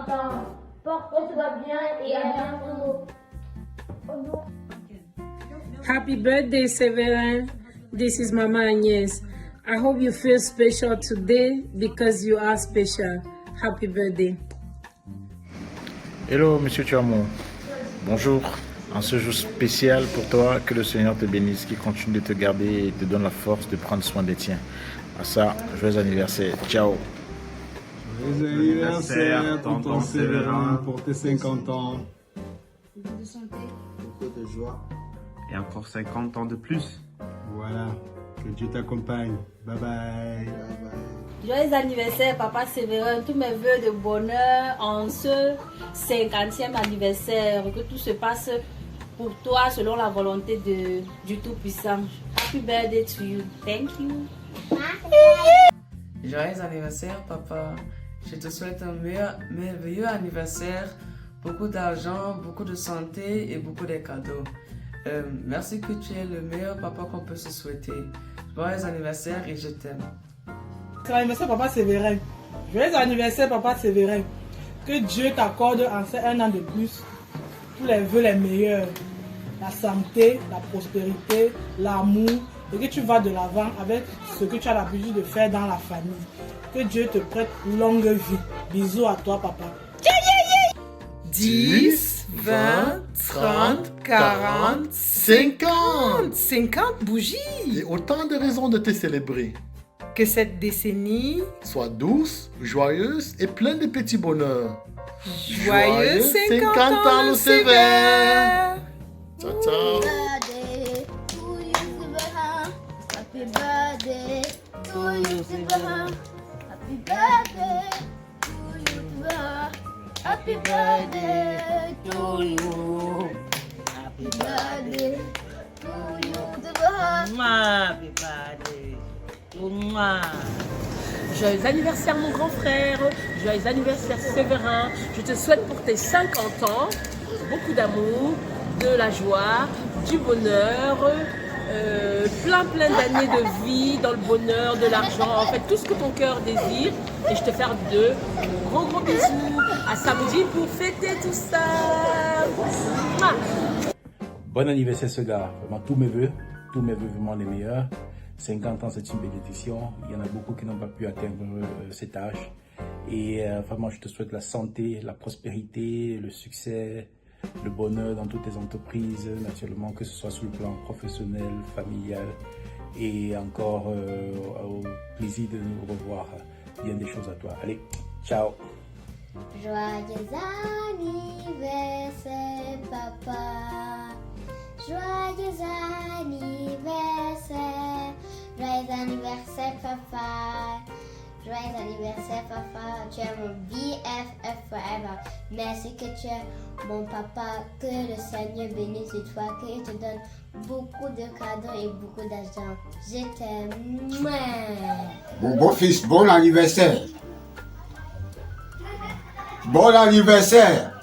ans. Porte-toi bien et à bientôt. Happy birthday, Severin. This is Mama Agnes. I hope you feel special today because you are special. Happy birthday. Hello, Monsieur Tuamon. Bonjour. En ce jour spécial pour toi, que le Seigneur te bénisse, qu'il continue de te garder et te donne la force de prendre soin des tiens. À ça, joyeux anniversaire. Ciao. Joyeux anniversaire, tonton Séverin, pour tes 50 ans. Beaucoup de santé. Beaucoup de joie. Et encore 50 ans de plus. Voilà, que Dieu t'accompagne. Bye bye. Joyeux anniversaire, papa Séverin. Tous mes voeux de bonheur en ce 50e anniversaire. Que tout se passe pour toi selon la volonté du Tout-Puissant. Happy birthday to you. Thank you. Joyeux anniversaire, papa. Je te souhaite un merveilleux anniversaire. Beaucoup d'argent, beaucoup de santé et beaucoup de cadeaux. Merci que tu es le meilleur papa qu'on peut se souhaiter. Joyeux anniversaire et je t'aime. C'est l'anniversaire papa Séverin. Joyeux anniversaire papa Séverin. Que Dieu t'accorde en ces un an de plus tous les vœux les meilleurs. La santé, la prospérité, l'amour et que tu vas de l'avant avec ce que tu as l'habitude de faire dans la famille. Que Dieu te prête longue vie. Bisous à toi papa. 10, 20, 30, 40, 50. 50 bougies. Et autant de raisons de te célébrer. Que cette décennie soit douce, joyeuse et pleine de petits bonheurs. Joyeux 50 ans le Sévère. Ciao, ciao. Happy birthday to you, Séverin. Happy birthday to you, Séverin. Happy birthday to you. Happy birthday to you, Séverin. Happy birthday to moi. Joyeux anniversaire mon grand frère, joyeux anniversaire Séverin. Je te souhaite pour tes 50 ans beaucoup d'amour, de la joie, du bonheur, plein d'années de vie dans le bonheur, de l'argent, en fait tout ce que ton cœur désire. Et je te fais de gros bisous. À samedi pour fêter tout ça. Bon anniversaire ce gars, vraiment tous mes vœux vraiment les meilleurs. 50 ans, c'est une bénédiction. Il y en a beaucoup qui n'ont pas pu atteindre cet âge. Et vraiment, je te souhaite la santé, la prospérité, le succès, le bonheur dans toutes tes entreprises, naturellement, que ce soit sur le plan professionnel, familial. Et encore au plaisir de nous revoir. Bien des choses à toi. Allez, ciao. Joyeux anniversaire, papa. Joyeux anniversaire. Joyeux anniversaire, papa. Joyeux anniversaire, papa. Tu es mon BFF forever. Merci que tu es mon papa. Que le Seigneur bénisse toi. Qu'il te donne beaucoup de cadeaux et beaucoup d'argent. Je t'aime. Mon beau-fils, bon anniversaire. Bon anniversaire.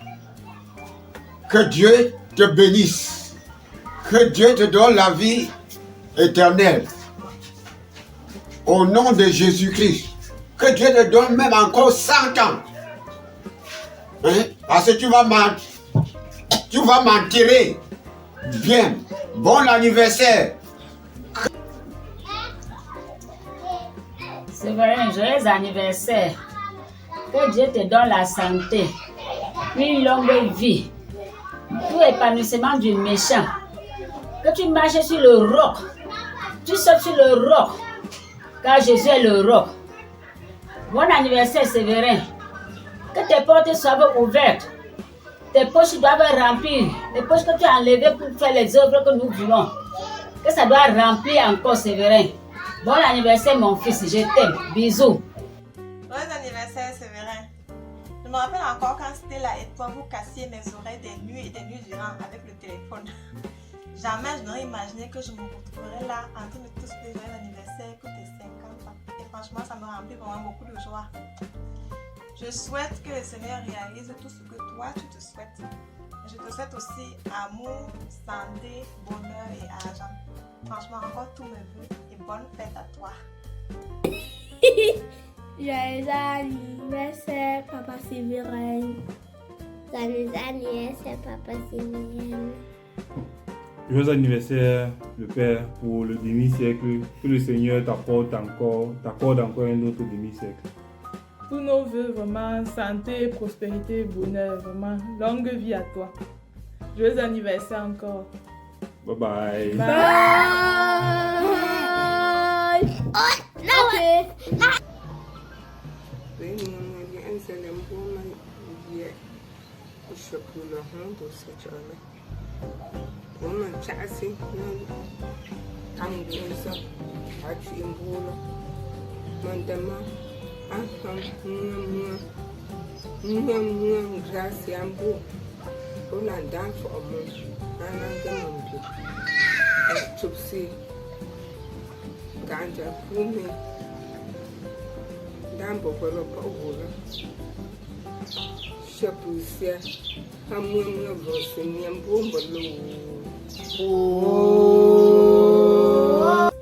Que Dieu te bénisse. Que Dieu te donne la vie éternelle. Au nom de Jésus-Christ. Que Dieu te donne même encore 100 ans. Hein? Parce que tu vas m'en tirer. Bien. Bon anniversaire. Séverin, joyeux anniversaire. Que Dieu te donne la santé, une longue vie, tout épanouissement du méchant. Que tu marches sur le roc, tu sautes sur le roc, car Jésus est le roc. Bon anniversaire Séverin. Que tes portes soient ouvertes, tes poches doivent remplir, les poches que tu as enlevées pour faire les œuvres que nous voulons. Que ça doit remplir encore Séverin. Bon anniversaire mon fils, je t'aime. Bisous. Joyeux anniversaire Séverin. Je me rappelle encore quand c'était là et toi vous cassiez mes oreilles des nuits et des nuits durant avec le téléphone. Jamais je n'aurais imaginé que je me retrouverais là en train de te souhaiter joyeux anniversaire que tes 50 ans. Et franchement ça me remplit vraiment beaucoup de joie. Je souhaite que le Seigneur réalise tout ce que toi tu te souhaites. Je te souhaite aussi amour, santé, bonheur et argent. Franchement encore tous mes vœux et bonne fête à toi. Joyeux anniversaire, Papa Séverin. Joyeux anniversaire, Papa Séverin. Joyeux anniversaire, le Père, pour le demi-siècle. Que le Seigneur t'accorde encore un autre demi-siècle. Tous nos vœux, vraiment, santé, prospérité, bonheur, vraiment, longue vie à toi. Joyeux anniversaire encore. Bye bye. Bye. Oh, no. Woman chassis, I'm doing so. I treat him bolo. Mandama, grass yambo. Roland down for a month. And I'm the monkey. Chupsi, Ganja, Pumi, Dambo, Polo, Shapusia, Hamun, Rosin, Yambo,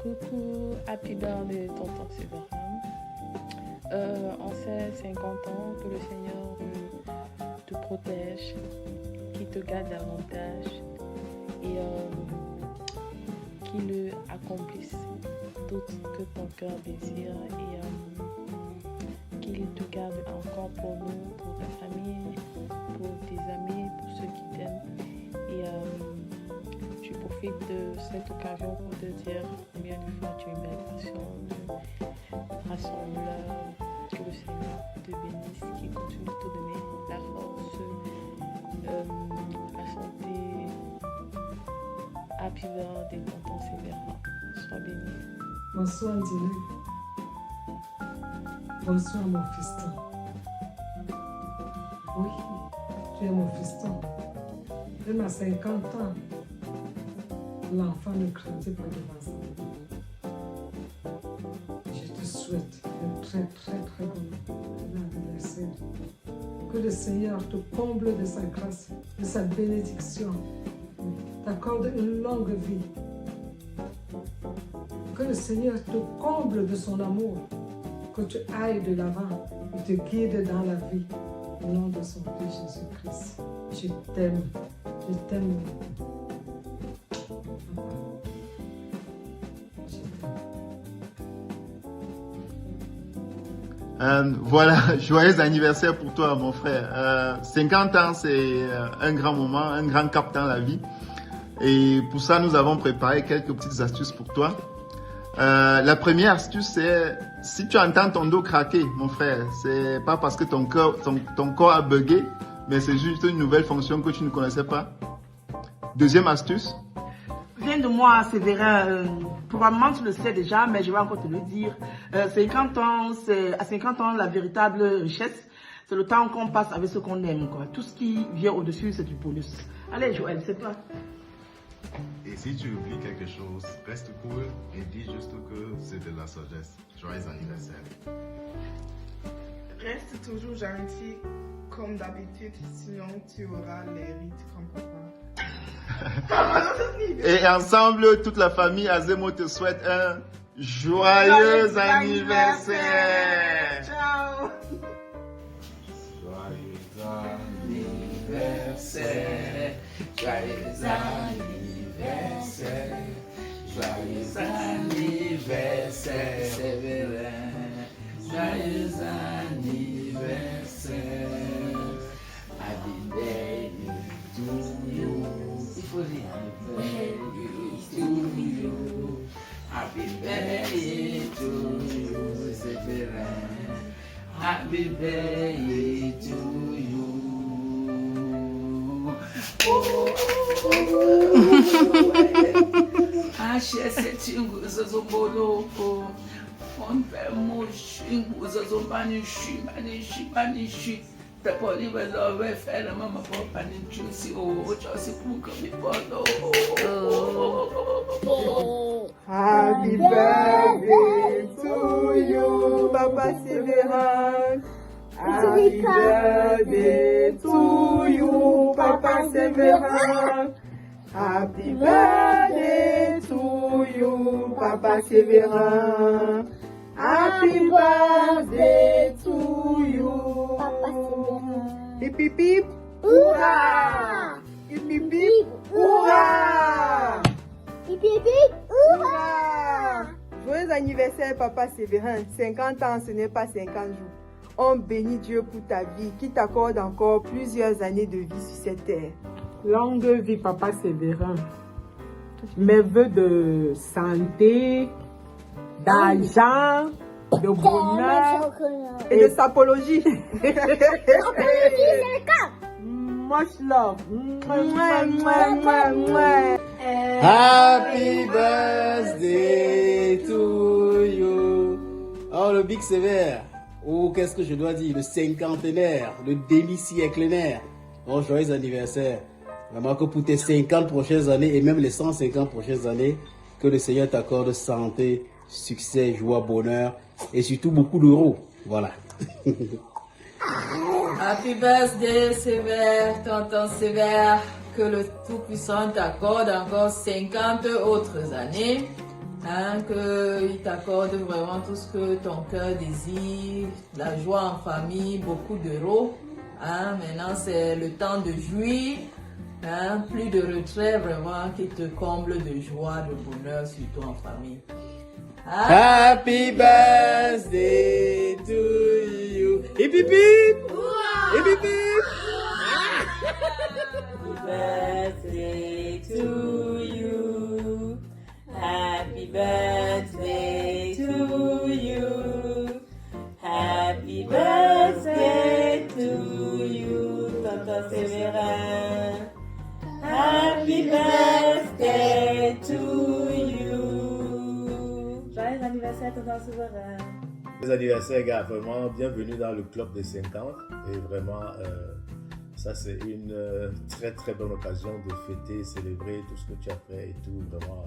Coucou, happy birthday tonton Séverin. En ces 50 ans, que le Seigneur te protège, qu'il te garde davantage et qu'il accomplisse tout ce que ton cœur désire et qu'il te garde encore pour nous, pour ta famille, pour tes amis, pour ceux qui t'aiment. Et je profite de cette occasion pour te dire combien de fois tu es une belle personne, rassembleur, que le Seigneur te bénisse, qu'il continue de te donner la force, la santé. Happy birthday, tonton Séverin. Sois béni. Bonsoir Dieu. Bonsoir mon fiston. Oui, tu es mon fiston. Même à 50 ans, l'enfant ne craint pas devant ça. Je te souhaite un très bon anniversaire. Que le Seigneur te comble de sa grâce, de sa bénédiction, t'accorde une longue vie. Que le Seigneur te comble de son amour, que tu ailles de l'avant et te guide dans la vie. Au nom de son Fils Jésus-Christ, je t'aime. Je t'aime. Voilà, joyeux anniversaire pour toi mon frère. 50 ans c'est un grand moment, un grand cap dans la vie. Et pour ça nous avons préparé quelques petites astuces pour toi. La première astuce c'est, si tu entends ton dos craquer mon frère, c'est pas parce que ton corps a bugué, mais c'est juste une nouvelle fonction que tu ne connaissais pas. Deuxième astuce. Viens de moi, Séverin. Probablement tu le sais déjà, mais je vais encore te le dire. 50 ans, à 50 ans, la véritable richesse, c'est le temps qu'on passe avec ce qu'on aime, quoi. Tout ce qui vient au-dessus, c'est du bonus. Allez, Joël, c'est toi. Et si tu oublies quelque chose, reste cool et dis juste que c'est de la sagesse. Joyeux anniversaire. Reste toujours gentil comme d'habitude, sinon tu auras les rites comme papa. Et ensemble, toute la famille Azemo te souhaite un joyeux anniversaire. Ciao. Joyeux anniversaire. Joyeux anniversaire. Joyeux anniversaire, Séverin. Joyeux anniversaire. Happy birthday to you. Happy birthday to you, Séverin. Happy birthday to you. Achei nguzo zomboloko. Ompe moshi nguzo zombanishi. Pepoli bezove fela mama popa ni juicy chosi kuka mipolo. Happy birthday to you, Papa Séverin. Happy birthday to you, Papa Séverin. Happy birthday to you, Papa Séverin. Happy Happy birthday to you. Papa Séverin. Hip hip hip. Hurrah! Hip hip hip. Hurrah! Hip hip hip. Hurrah! Joyeux anniversaire, Papa Séverin. 50 ans, ce n'est pas 50 jours. On bénit Dieu pour ta vie, qui t'accorde encore plusieurs années de vie sur cette terre. Longue vie, Papa Séverin. Mes vœux de santé, d'argent, de bonheur et de sapologie. Much love. Happy birthday to you. Oh, le Big Sévère. Oh, qu'est-ce que je dois dire? Le cinquantenaire, le demi-sièclenaire. Oh, joyeux anniversaire. Vraiment que pour tes 50 prochaines années et même les 150 prochaines années, que le Seigneur t'accorde santé, succès, joie, bonheur et surtout beaucoup d'euros. Voilà. Happy birthday, Sévère, tonton Sévère. Que le Tout-Puissant t'accorde encore 50 autres années. Hein, qu'il t'accorde vraiment tout ce que ton cœur désire, la joie en famille, beaucoup d'euros. Hein, maintenant, c'est le temps de jouir. Hein, plus de retrait, vraiment, qui te comble de joie, de bonheur, surtout en famille. Happy birthday to you. Hip hip hip. Hip hip hip. Happy birthday to you. Happy birthday to you. Happy birthday to you, Tonton Séverin. Happy birthday to you. Joyeux anniversaire, Tonton Séverin. Les anniversaires, gars, vraiment bienvenue dans le club des 50 et vraiment ça c'est une très très bonne occasion de fêter, célébrer tout ce que tu as fait et tout. Vraiment,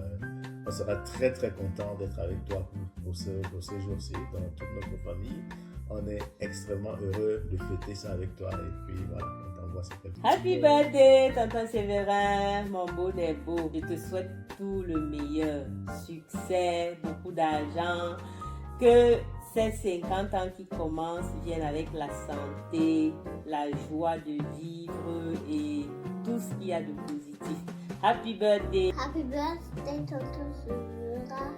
on sera très très content d'être avec toi pour ces jours-ci dans toute notre famille. On est extrêmement heureux de fêter ça avec toi et puis voilà, on t'envoie cette petite. Happy birthday, Tonton Séverin, mon beau des beaux. Je te souhaite tout le meilleur, succès, beaucoup d'argent, que ces 50 ans qui commencent viennent avec la santé, la joie de vivre et tout ce qu'il y a de positif. Happy birthday. Happy birthday, Tonton Séverin.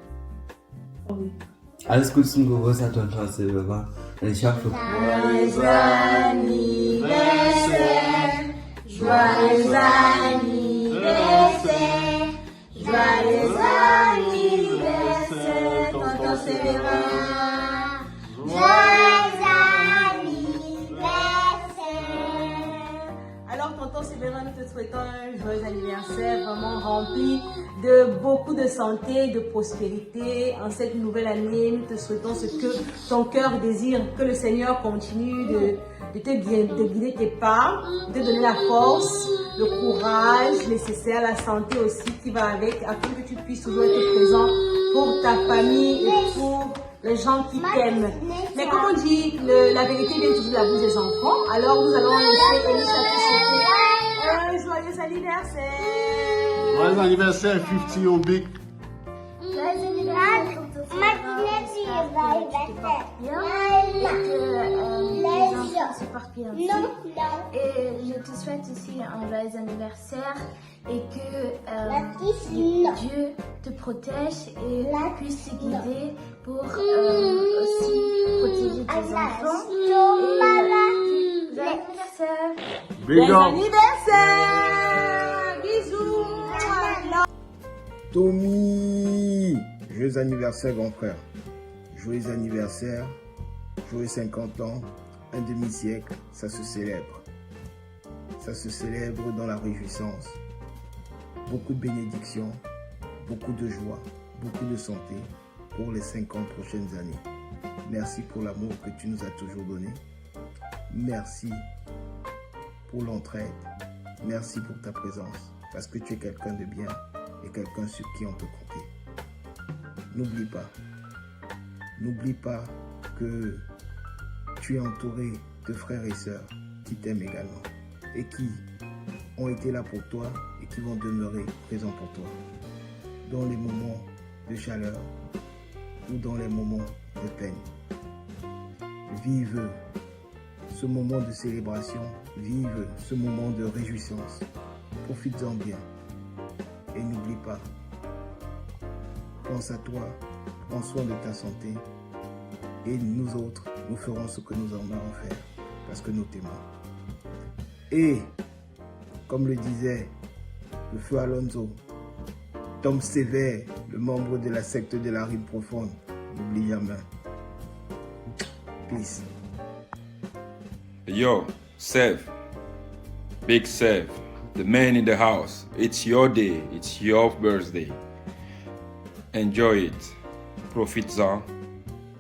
Alles Gute zum Geburtstag, Tonton Séverin. Und ich hoffe... Joyeux anniversaire, joyeux anniversaire, joyeux anniversaire, Tonton Séverin. Joyeux anniversaire. Alors, Tonton Séverin, nous te souhaitons un joyeux anniversaire vraiment rempli de beaucoup de santé, de prospérité. En cette nouvelle année, nous te souhaitons ce que ton cœur désire, que le Seigneur continue de guider tes pas, de te donner la force, le courage nécessaire, la santé aussi qui va avec, afin que tu puisses toujours être présent pour ta famille et pour les gens qui t'aiment. Mais comme on dit, la vérité vient toujours de la bouche des enfants. Alors nous allons laisser Elisha te souhaiter un joyeux anniversaire. Joyeux anniversaire, 50 au Big. Joyeux anniversaire. Se porte bien aussi. Et je te souhaite aussi un joyeux anniversaire et que Dieu te protège et puisse te guider pour aussi protéger tes enfants. Joyeux anniversaire. Joyeux anniversaire. Bisous. Tommy, joyeux anniversaire grand frère. Joyeux anniversaire, joyeux 50 ans, un demi-siècle, ça se célèbre. Ça se célèbre dans la réjouissance. Beaucoup de bénédictions, beaucoup de joie, beaucoup de santé pour les 50 prochaines années. Merci pour l'amour que tu nous as toujours donné. Merci pour l'entraide. Merci pour ta présence, parce que tu es quelqu'un de bien et quelqu'un sur qui on peut compter. N'oublie pas que tu es entouré de frères et sœurs qui t'aiment également et qui ont été là pour toi et qui vont demeurer présents pour toi dans les moments de chaleur ou dans les moments de peine. Vive ce moment de célébration, vive ce moment de réjouissance. Profites-en bien. Et n'oublie pas, pense à toi, prends soin de ta santé. Et nous autres, nous ferons ce que nous en avons à faire, parce que nous t'aimons. Et, comme le disait le feu Alonso, Tom Sévère, le membre de la secte de la rime profonde, n'oublie jamais. Peace. Yo, Sev, Big Sev, the man in the house. It's your day, it's your birthday. Enjoy it. Profites-en.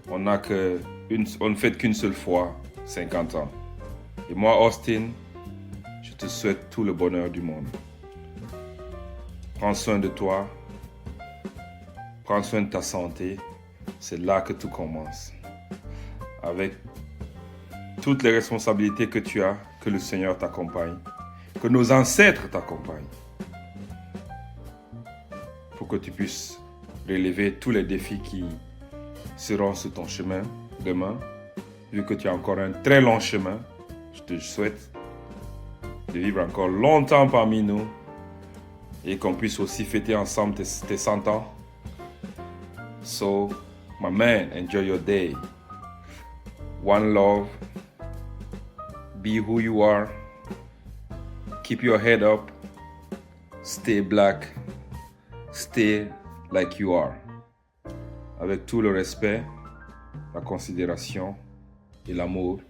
On ne fête qu'une seule fois, 50 ans. Et moi, Austin, je te souhaite tout le bonheur du monde. Prends soin de toi. Prends soin de ta santé. C'est là que tout commence. Avec toutes les responsabilités que tu as, que le Seigneur t'accompagne, que nos ancêtres t'accompagnent, pour que tu puisses relever tous les défis qui seront sur ton chemin demain. Vu que tu as encore un très long chemin, je te souhaite de vivre encore longtemps parmi nous et qu'on puisse aussi fêter ensemble tes 100 ans. So, my man, enjoy your day. One love. Be who you are. Keep your head up. Stay black. Stay like you are. Avec tout le respect, la considération et l'amour,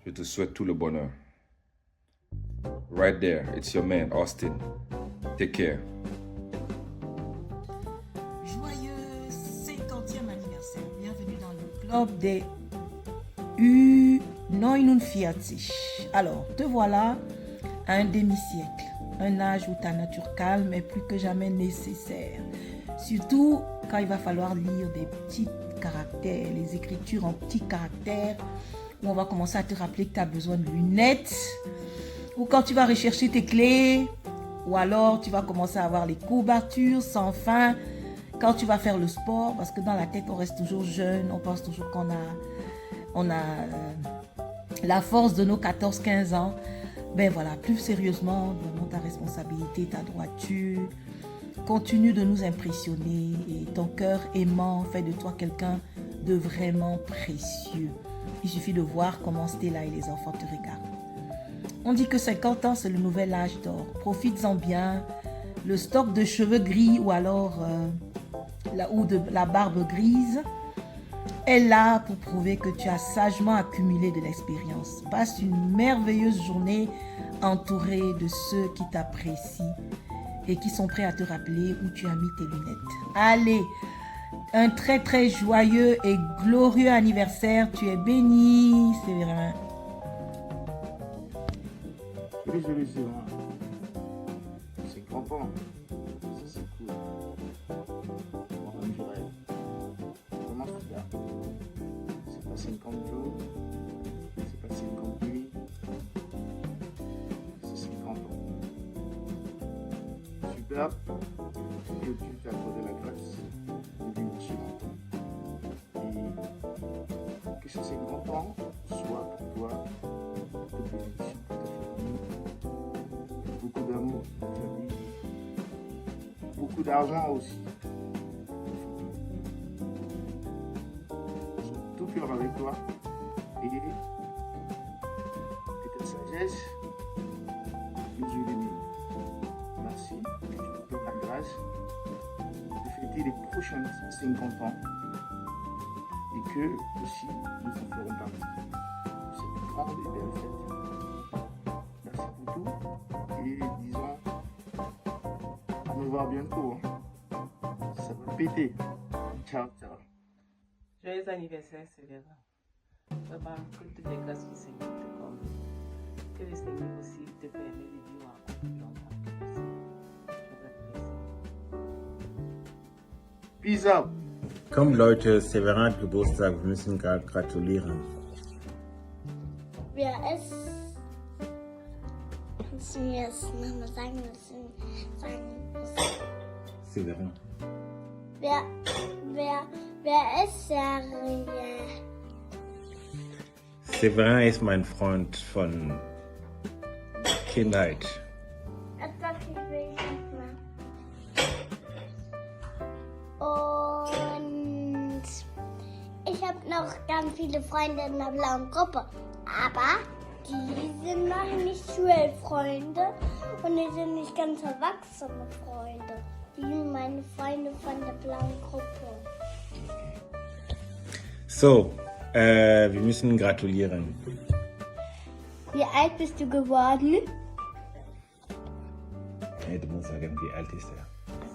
je te souhaite tout le bonheur. Right there, it's your man, Austin. Take care. Joyeux 50e anniversaire. Bienvenue dans le club des U49. Alors, te voilà à un demi-siècle. Un âge où ta nature calme est plus que jamais nécessaire. Surtout quand il va falloir lire des petits caractères, les écritures en petits caractères, où on va commencer à te rappeler que tu as besoin de lunettes, ou quand tu vas rechercher tes clés, ou alors tu vas commencer à avoir les courbatures sans fin, quand tu vas faire le sport, parce que dans la tête on reste toujours jeune, on pense toujours qu'on a la force de nos 14-15 ans. Ben voilà, plus sérieusement, vraiment ta responsabilité, ta droiture, continue de nous impressionner et ton cœur aimant fait de toi quelqu'un de vraiment précieux. Il suffit de voir comment Stella et les enfants te regardent. On dit que 50 ans, c'est le nouvel âge d'or. Profites-en bien. Le stock de cheveux gris ou alors de la barbe grise est là pour prouver que tu as sagement accumulé de l'expérience. Passe une merveilleuse journée entourée de ceux qui t'apprécient et qui sont prêts à te rappeler où tu as mis tes lunettes. Allez, un très très joyeux et glorieux anniversaire. Tu es béni, Séverin. Salut, Séverin. C'est 50 ans. Ça, c'est cool. Moi-même, je rêve. Comment tu vas? C'est pas 50 jours. C'est pas 50 nuits. C'est 50 ans. Super. Et Dieu t'a accordé la grâce de vivre aussi longtemps. Et que ces 50 ans soient pour toi de bénédiction pour ta famille, beaucoup d'amour pour ta famille, beaucoup d'argent aussi. Je suis tout cœur avec toi et ta sagesse nous illumine. Merci, que tu nous donnes la grâce de fêter les prochains 50 ans et que aussi nous en ferons partie de cette grande et belle fête. Merci pour tout et disons à nous voir bientôt. Ça va péter. Ciao, ciao. Joyeux anniversaire, Sévérin. Vraiment, que toutes les grâces du Seigneur te comblent. Que le Seigneur aussi te permette de vivre encore plus longtemps que possible. Peace out. Komm Leute, Séverin hat Geburtstag, wir müssen gerade gratulieren. Wer ist? Kannst du mir das nochmal sagen? Séverin. Wer wer ist Severin? Severin ist mein Freund von Kindheit. Und ich habe noch ganz viele Freunde in der blauen Gruppe, aber die sind noch nicht Schulfreunde und die sind nicht ganz erwachsene Freunde. Die sind meine Freunde von der blauen Gruppe. So, wir müssen gratulieren. Wie alt bist du geworden? Nee, du musst sagen, wie alt ist er?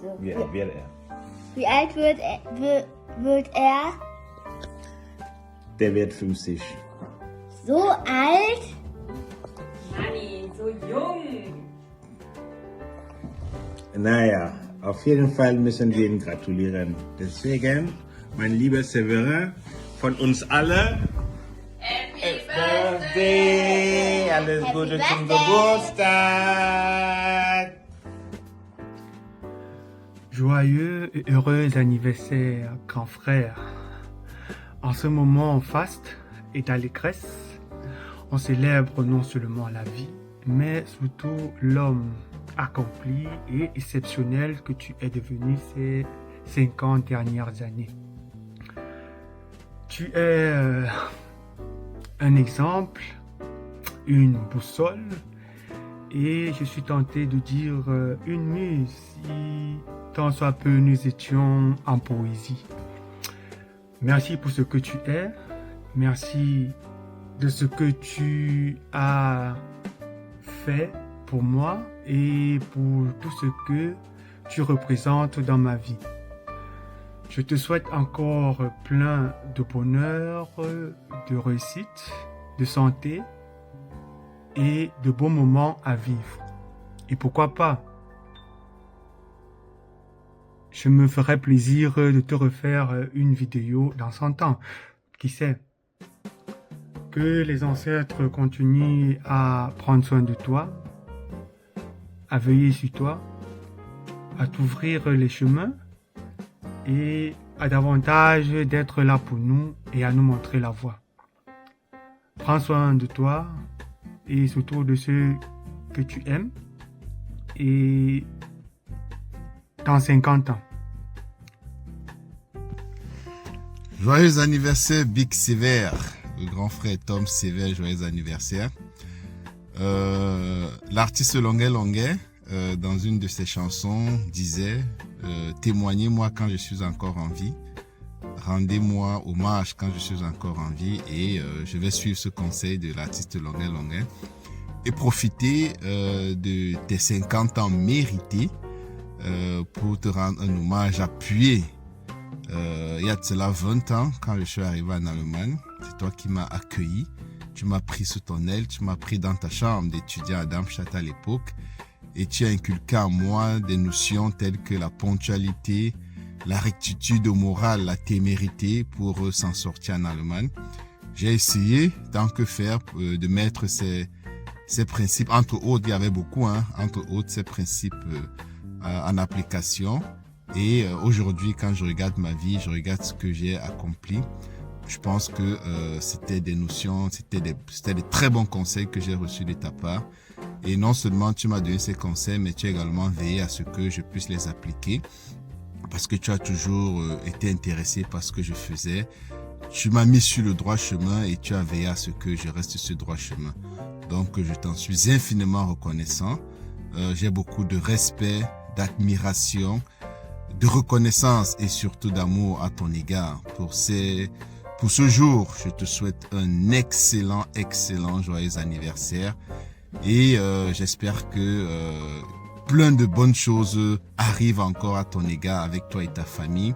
So. Wie alt wird er? Wie alt wird er? Der wird 50. So alt? Manni, so jung. Naja, auf jeden Fall müssen wir ihn gratulieren. Deswegen, mein lieber Severin, von uns alle, Happy Birthday! Alles Gute zum Geburtstag! Joyeux et heureux anniversaire, grand frère. En ce moment en faste et d'allégresse, on célèbre non seulement la vie, mais surtout l'homme accompli et exceptionnel que tu es devenu ces 50 dernières années. Tu es un exemple, une boussole et je suis tenté de dire une muse si tant soit peu nous étions en poésie. Merci pour ce que tu es, merci de ce que tu as fait pour moi et pour tout ce que tu représentes dans ma vie. Je te souhaite encore plein de bonheur, de réussite, de santé et de beaux moments à vivre. Et pourquoi pas, je me ferai plaisir de te refaire une vidéo dans 100 ans. Qui sait? Que les ancêtres continuent à prendre soin de toi, à veiller sur toi, à t'ouvrir les chemins et à davantage d'être là pour nous et à nous montrer la voie. Prends soin de toi et surtout de ceux que tu aimes et dans 50 ans. Joyeux anniversaire Big Sévère, le grand frère Tom Sévère, joyeux anniversaire. L'artiste Longuet Longuet, dans une de ses chansons, disait témoignez-moi quand je suis encore en vie, rendez-moi hommage quand je suis encore en vie, et je vais suivre ce conseil de l'artiste Longuet Longuet et profiter de tes 50 ans mérités pour te rendre un hommage appuyé. Il y a de cela 20 ans, quand je suis arrivé en Allemagne, c'est toi qui m'as accueilli, tu m'as pris sous ton aile, tu m'as pris dans ta chambre d'étudiant à Darmstadt à l'époque, et tu as inculqué en moi des notions telles que la ponctualité, la rectitude morale, la témérité pour s'en sortir en Allemagne. J'ai essayé, tant que faire, de mettre ces principes, entre autres, il y avait beaucoup, entre autres, ces principes en application. Et aujourd'hui, quand je regarde ma vie, je regarde ce que j'ai accompli, je pense que c'était des notions, c'était des très bons conseils que j'ai reçus de ta part. Et non seulement tu m'as donné ces conseils, mais tu as également veillé à ce que je puisse les appliquer, parce que tu as toujours été intéressé par ce que je faisais. Tu m'as mis sur le droit chemin et tu as veillé à ce que je reste sur le droit chemin. Donc je t'en suis infiniment reconnaissant. J'ai beaucoup de respect, d'admiration, de reconnaissance et surtout d'amour à ton égard. Pour ce jour, je te souhaite un excellent joyeux anniversaire et j'espère que plein de bonnes choses arrivent encore à ton égard avec toi et ta famille,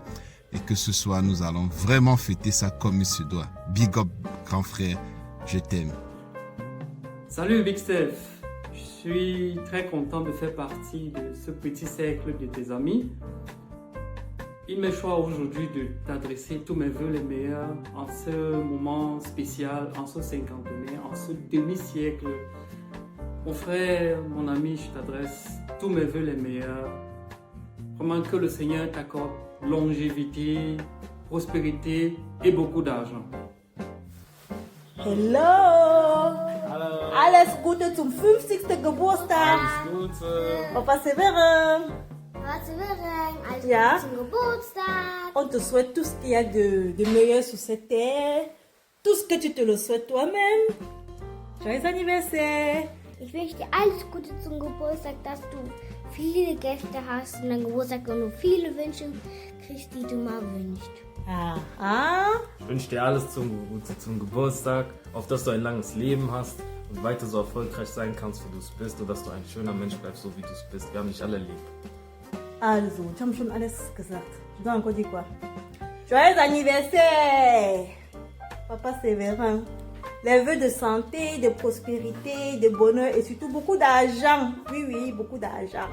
et que ce soir nous allons vraiment fêter ça comme il se doit. Big up grand frère, je t'aime. Salut Big Steph, je suis très content de faire partie de ce petit cercle de tes amis. Il me choix aujourd'hui de t'adresser tous mes vœux les meilleurs en ce moment spécial, en ce cinquantenaire, en ce demi-siècle. Mon frère, mon ami, je t'adresse tous mes vœux les meilleurs. Vraiment que le Seigneur t'accorde longévité, prospérité et beaucoup d'argent. Hello! Alles Gute zum 50. Geburtstag! Alles Gute! Papa Séverin! Papa Séverin, alles Ja? Gute zum Geburtstag! On te souhaite tout ce qu'il y a de meilleur sur cette terre. Tout ce que tu te le souhaites toi-même. Joyeux anniversaire! Ich wünsche dir alles Gute zum Geburtstag, dass du viele Gäste hast und dein Geburtstag und du viele Wünsche kriegst, die du mal wünschst. Ich wünsche dir alles Gute zum Geburtstag, auf dass du ein langes Leben hast und weiter so erfolgreich sein kannst, wie du es bist und dass du ein schöner Mensch bleibst, so wie du es bist. Wir haben dich alle lieb. Also, tu as schon alles gesagt. Je dois encore dire quoi? Joyeux anniversaire! Papa Séverin. Les vœux de santé, de prospérité, de bonheur et surtout beaucoup d'argent. Oui, beaucoup d'argent.